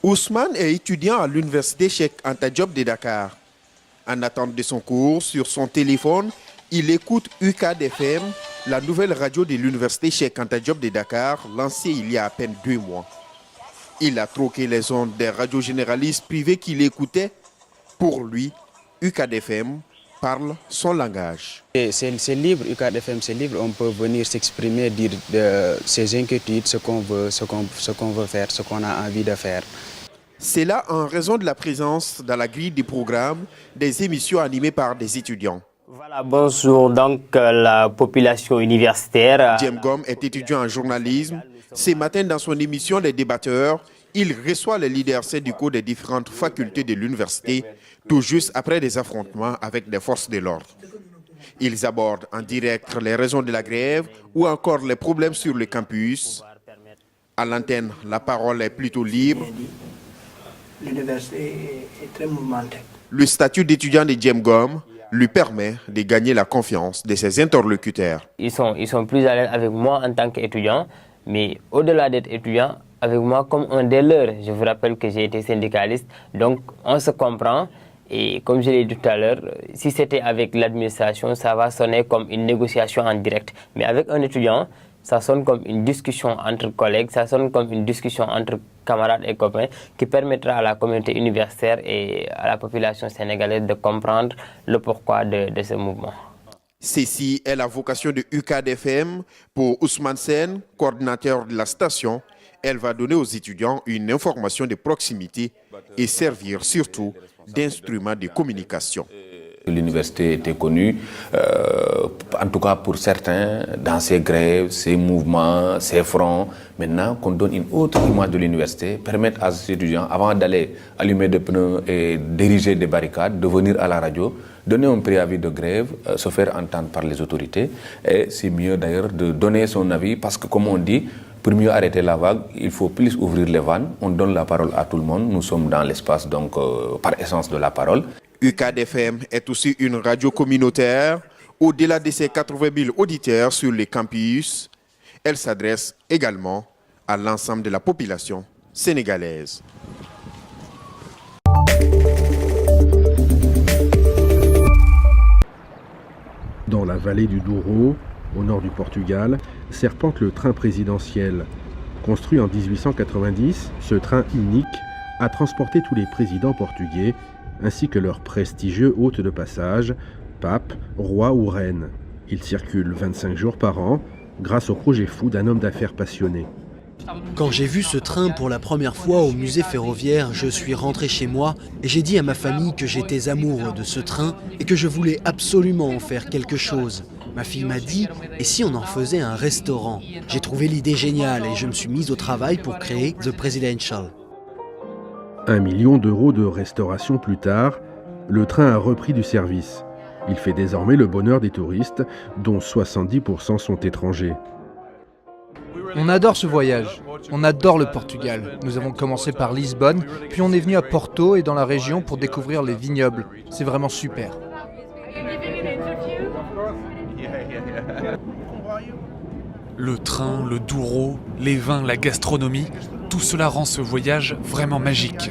Ousmane est étudiant à l'université Cheikh Anta Diop de Dakar. En attente de son cours, sur son téléphone, il écoute UCAD-FM, la nouvelle radio de l'université Cheikh Anta Diop de Dakar, lancée il y a à peine 2 mois. Il a troqué les ondes des radios généralistes privées qu'il écoutait. Pour lui, UCAD-FM parle son langage. C'est libre, UCAD-FM, c'est libre. On peut venir s'exprimer, dire ses inquiétudes, ce qu'on veut faire, ce qu'on a envie de faire. C'est là en raison de la présence dans la grille des programmes des émissions animées par des étudiants. Voilà, bonjour donc la population universitaire. Djem Gom est étudiant en journalisme. Ce matin, dans son émission Les Débatteurs, il reçoit les leaders syndicaux des différentes facultés de l'université, tout juste après des affrontements avec des forces de l'ordre. Ils abordent en direct les raisons de la grève ou encore les problèmes sur le campus. À l'antenne, la parole est plutôt libre. L'université est très mouvementée. Le statut d'étudiant de Djem Gom lui permet de gagner la confiance de ses interlocuteurs. Ils sont plus à l'aise avec moi en tant qu'étudiant, mais au-delà d'être étudiant, avec moi comme un des leurs. Je vous rappelle que j'ai été syndicaliste, donc on se comprend. Et comme je l'ai dit tout à l'heure, si c'était avec l'administration, ça va sonner comme une négociation en direct. Mais avec un étudiant, ça sonne comme une discussion entre collègues, ça sonne comme une discussion entre camarades et copains qui permettra à la communauté universitaire et à la population sénégalaise de comprendre le pourquoi de ce mouvement. Ceci est la vocation de UCAD-FM pour Ousmane Sen, coordinateur de la station. Elle va donner aux étudiants une information de proximité et servir surtout d'instrument de communication. L'université était connue, en tout cas pour certains, dans ses grèves, ses mouvements, ses fronts. Maintenant, qu'on donne une autre image de l'université, permettre à ces étudiants, avant d'aller allumer des pneus et diriger des barricades, de venir à la radio, donner un préavis de grève, se faire entendre par les autorités. Et c'est mieux d'ailleurs de donner son avis, parce que comme on dit, pour mieux arrêter la vague, il faut plus ouvrir les vannes. On donne la parole à tout le monde. Nous sommes dans l'espace, donc par essence de la parole. UCAD-FM est aussi une radio communautaire. Au-delà de ses 80 000 auditeurs sur les campus, elle s'adresse également à l'ensemble de la population sénégalaise. Dans la vallée du Douro, au nord du Portugal, serpente le train présidentiel. Construit en 1890, ce train unique a transporté tous les présidents portugais, ainsi que leurs prestigieux hôtes de passage, papes, rois ou reines. Il circule 25 jours par an, grâce au projet fou d'un homme d'affaires passionné. Quand j'ai vu ce train pour la première fois au musée ferroviaire, je suis rentré chez moi et j'ai dit à ma famille que j'étais amoureux de ce train et que je voulais absolument en faire quelque chose. Ma fille m'a dit « Et si on en faisait un restaurant ?» J'ai trouvé l'idée géniale et je me suis mise au travail pour créer The Presidential. 1 million d'euros de restauration plus tard, le train a repris du service. Il fait désormais le bonheur des touristes, dont 70% sont étrangers. On adore ce voyage, on adore le Portugal. Nous avons commencé par Lisbonne, puis on est venu à Porto et dans la région pour découvrir les vignobles. C'est vraiment super. Le train, le Douro, les vins, la gastronomie, tout cela rend ce voyage vraiment magique.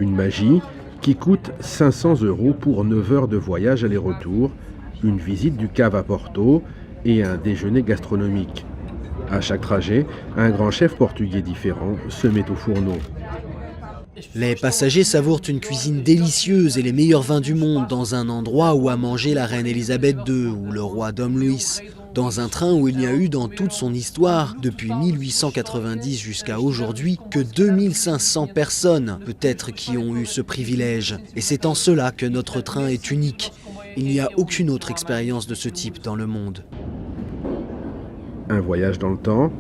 Une magie qui coûte 500 € pour 9 heures de voyage aller-retour, une visite du cave à Porto et un déjeuner gastronomique. À chaque trajet, un grand chef portugais différent se met au fourneau. Les passagers savourent une cuisine délicieuse et les meilleurs vins du monde dans un endroit où a mangé la reine Elisabeth II ou le roi Dom Luis. Dans un train où il n'y a eu dans toute son histoire, depuis 1890 jusqu'à aujourd'hui, que 2500 personnes, peut-être, qui ont eu ce privilège. Et c'est en cela que notre train est unique. Il n'y a aucune autre expérience de ce type dans le monde. Un voyage dans le temps,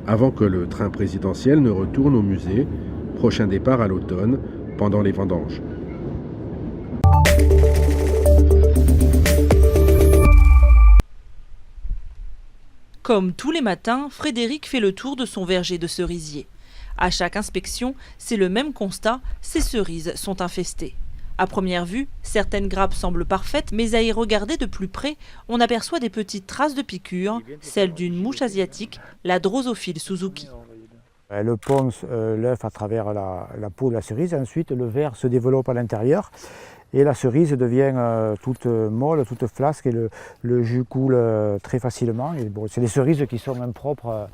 avant que le train présidentiel ne retourne au musée. Prochain départ à l'automne, pendant les vendanges. Comme tous les matins, Frédéric fait le tour de son verger de cerisiers. À chaque inspection, c'est le même constat, ces cerises sont infestées. À première vue, certaines grappes semblent parfaites, mais à y regarder de plus près, on aperçoit des petites traces de piqûres, celles d'une mouche asiatique, la Drosophile Suzuki. Elle ponce l'œuf à travers la peau de la cerise, et ensuite le verre se développe à l'intérieur et la cerise devient toute molle, toute flasque et le jus coule très facilement. Et bon, c'est des cerises qui sont impropres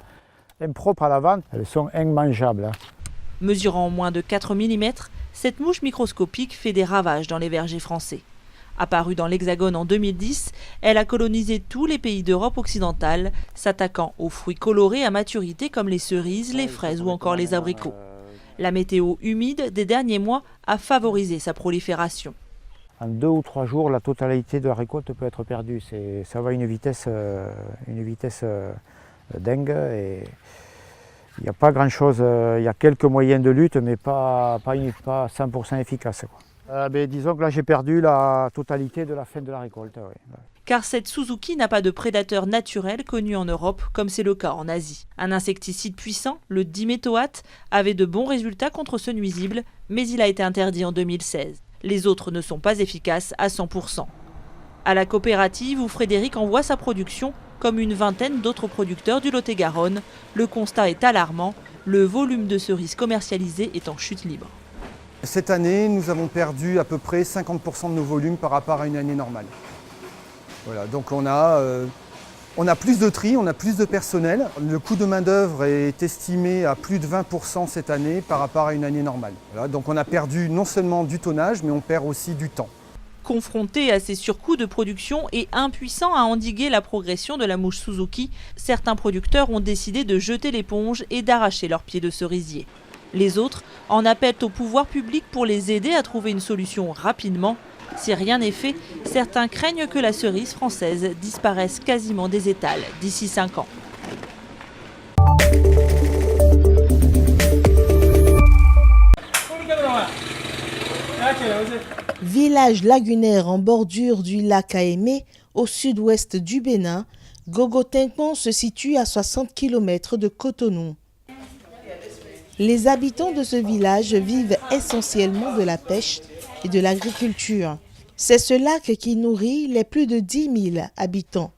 à la vente, elles sont immangeables. Mesurant moins de 4 mm, cette mouche microscopique fait des ravages dans les vergers français. Apparue dans l'Hexagone en 2010, elle a colonisé tous les pays d'Europe occidentale, s'attaquant aux fruits colorés à maturité comme les cerises, les fraises ou encore les abricots. La météo humide des derniers mois a favorisé sa prolifération. En 2 ou 3 jours, la totalité de la récolte peut être perdue. Ça va à une vitesse dingue. Et il n'y a pas grand-chose, il y a quelques moyens de lutte, mais pas 100% efficaces. Disons que là, j'ai perdu la totalité de la fin de la récolte. Oui. Car cette Suzuki n'a pas de prédateur naturel connu en Europe, comme c'est le cas en Asie. Un insecticide puissant, le diméthoate, avait de bons résultats contre ce nuisible, mais il a été interdit en 2016. Les autres ne sont pas efficaces à 100%. À la coopérative où Frédéric envoie sa production, comme une vingtaine d'autres producteurs du Lot-et-Garonne, le constat est alarmant, le volume de cerises commercialisées est en chute libre. Cette année, nous avons perdu à peu près 50% de nos volumes par rapport à une année normale. Voilà, donc on a plus de tri, on a plus de personnel. Le coût de main-d'œuvre est estimé à plus de 20% cette année par rapport à une année normale. Voilà, donc on a perdu non seulement du tonnage, mais on perd aussi du temps. Confrontés à ces surcoûts de production et impuissants à endiguer la progression de la mouche Suzuki, certains producteurs ont décidé de jeter l'éponge et d'arracher leurs pieds de cerisier. Les autres en appellent au pouvoir public pour les aider à trouver une solution rapidement. Si rien n'est fait, certains craignent que la cerise française disparaisse quasiment des étals d'ici 5 ans. Village lagunaire en bordure du lac Aémé, au sud-ouest du Bénin, Gogo-Tinkpon se situe à 60 km de Cotonou. Les habitants de ce village vivent essentiellement de la pêche et de l'agriculture. C'est ce lac qui nourrit les plus de 10 000 habitants.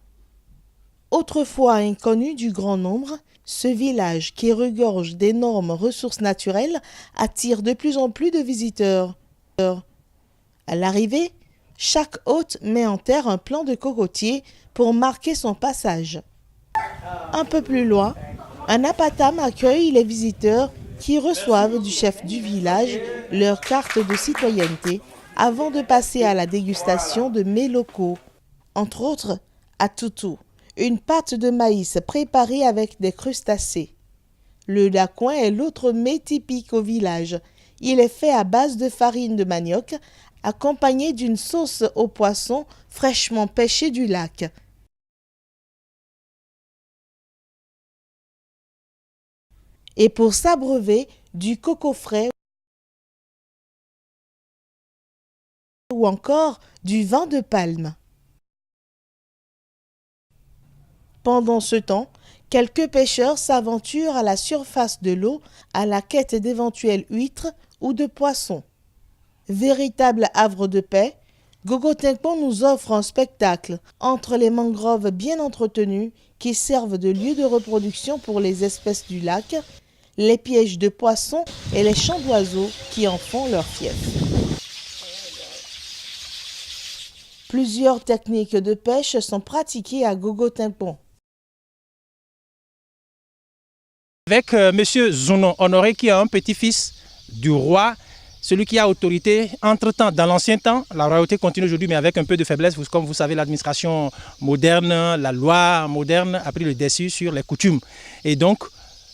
Autrefois inconnu du grand nombre, ce village qui regorge d'énormes ressources naturelles attire de plus en plus de visiteurs. À l'arrivée, chaque hôte met en terre un plant de cocotier pour marquer son passage. Un peu plus loin, un apatam accueille les visiteurs qui reçoivent du chef du village leur carte de citoyenneté avant de passer à la dégustation de mets locaux. Entre autres, atutu, une pâte de maïs préparée avec des crustacés. Le dacouin est l'autre mets typique au village. Il est fait à base de farine de manioc, accompagné d'une sauce au poisson fraîchement pêché du lac. Et pour s'abreuver, du coco frais ou encore du vin de palme. Pendant ce temps, quelques pêcheurs s'aventurent à la surface de l'eau à la quête d'éventuelles huîtres ou de poissons. Véritable havre de paix, Gogo-Tinkpon nous offre un spectacle entre les mangroves bien entretenues qui servent de lieu de reproduction pour les espèces du lac, les pièges de poissons et les champs d'oiseaux qui en font leur fief. Plusieurs techniques de pêche sont pratiquées à Gogo-Tinkpon. Avec M. Zounon Honoré, qui est un petit-fils du roi, celui qui a autorité. Entre-temps, dans l'ancien temps, la royauté continue aujourd'hui, mais avec un peu de faiblesse. Comme vous savez, l'administration moderne, la loi moderne a pris le dessus sur les coutumes. Et donc,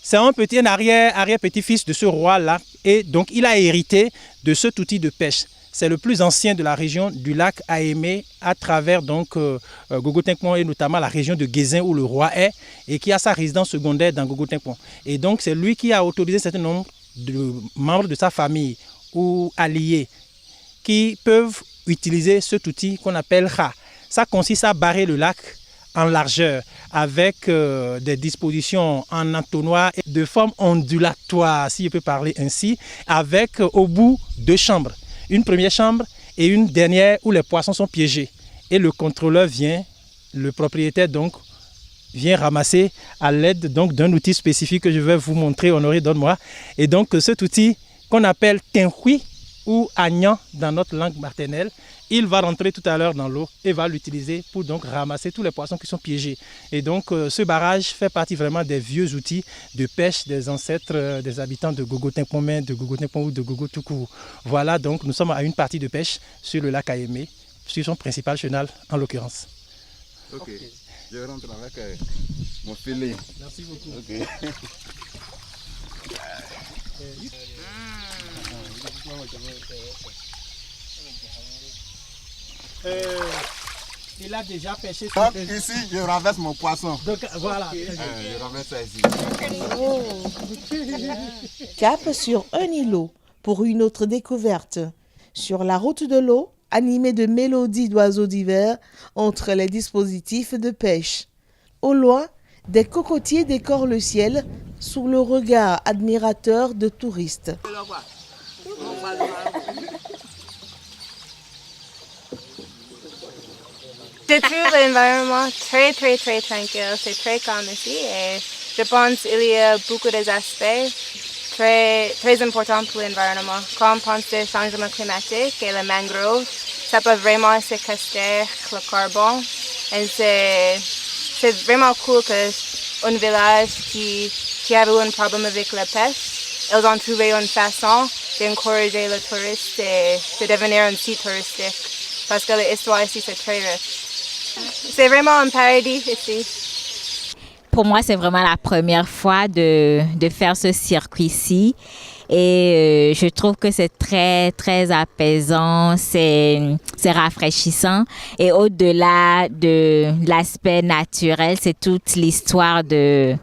c'est un arrière-petit-fils de ce roi-là. Et donc, il a hérité de cet outil de pêche. C'est le plus ancien de la région du lac Aémé, à travers donc Gogo-Tinkpon et notamment la région de Guézin où le roi est et qui a sa résidence secondaire dans Gogo-Tinkpon. Et donc, c'est lui qui a autorisé un certain nombre de membres de sa famille ou alliés qui peuvent utiliser cet outil qu'on appelle Kha. Ça consiste à barrer le lac en largeur avec des dispositions en entonnoir de forme ondulatoire, si je peux parler ainsi, avec au bout 2 chambres. Une première chambre et une dernière où les poissons sont piégés. Et le contrôleur vient, le propriétaire donc, vient ramasser à l'aide donc d'un outil spécifique que je vais vous montrer. Honoré, donne-moi. Et donc cet outil qu'on appelle tenhui ou agnan dans notre langue maternelle, il va rentrer tout à l'heure dans l'eau et va l'utiliser pour donc ramasser tous les poissons qui sont piégés. Et donc ce barrage fait partie vraiment des vieux outils de pêche des ancêtres des habitants de Gogo-Tinkpon-Men, de Gogo-Tinkpon ou de Gogo-Toukou. Voilà, donc nous sommes à une partie de pêche sur le lac Aémé, sur son principal chenal en l'occurrence. Ok, je rentre avec mon filet. Merci beaucoup. Okay. Il a déjà pêché. Donc ici, je renverse mon poisson. Donc voilà. Je renverse ça ici. Oh. Cap sur un îlot pour une autre découverte. Sur la route de l'eau, animée de mélodies d'oiseaux divers entre les dispositifs de pêche. Au loin, des cocotiers décorent le ciel sous le regard admirateur de touristes. Je trouve l'environnement très tranquille, c'est très calme ici et je pense qu'il y a beaucoup d'aspects très importants pour l'environnement. Quand on pense au changement climatique et le mangrove, ça peut vraiment séquestrer le carbone et c'est vraiment cool qu'un village qui avait un problème avec la pêche, ils ont trouvé une façon d'encourager les touristes et de devenir un site touristique parce que l'histoire ici c'est très riche. C'est vraiment un paradis ici. Pour moi, c'est vraiment la première fois de faire ce circuit-ci. Et je trouve que c'est très apaisant, c'est rafraîchissant. Et au-delà de l'aspect naturel, c'est toute l'histoire du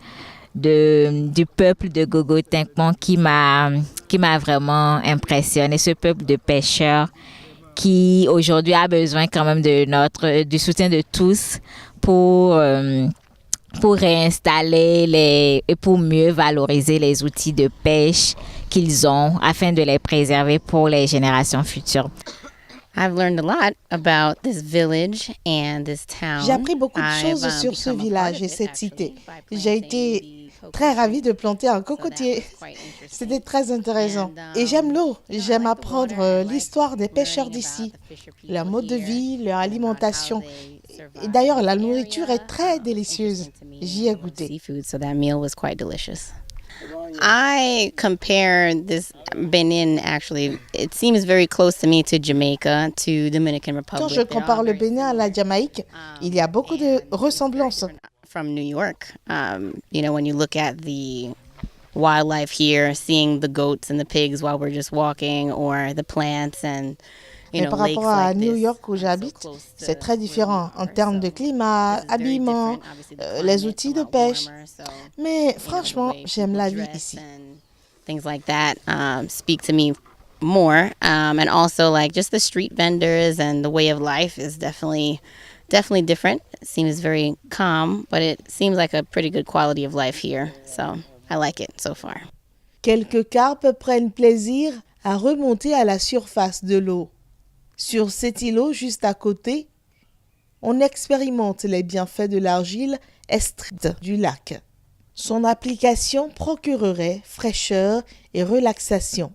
peuple de Gogo-Tinkpon qui m'a vraiment impressionnée. Ce peuple de pêcheurs qui aujourd'hui a besoin quand même du soutien de tous pour réinstaller et pour mieux valoriser les outils de pêche qu'ils ont afin de les préserver pour les générations futures. I've learned a lot about this village and this town. J'ai appris beaucoup de choses sur ce village et cette cité. J'ai été très ravie de planter un cocotier. C'était très intéressant. Et j'aime l'eau. J'aime apprendre l'histoire des pêcheurs d'ici, leur mode de vie, leur alimentation. Et d'ailleurs, la nourriture est très délicieuse. J'y ai goûté. So that meal was quite delicious. I compare this Benin, actually, it seems very close to me to Jamaica, to Dominican Republic. Quand je compare le Bénin à la Jamaïque, il y a beaucoup de ressemblances. From New York, you know, when you look at the wildlife here, seeing the goats and the pigs while we're just walking, or the plants and Mais par rapport à New York où j'habite, c'est très différent en termes de climat, habillement, les outils de pêche. Mais franchement, j'aime la vie ici. Things like that speak to me more, and also like just the street vendors and the way of life is definitely different. It seems very calm, but it seems like a pretty good quality of life here. So I like it so far. Quelques carpes prennent plaisir à remonter à la surface de l'eau. Sur cet îlot juste à côté, on expérimente les bienfaits de l'argile extraite du lac. Son application procurerait fraîcheur et relaxation.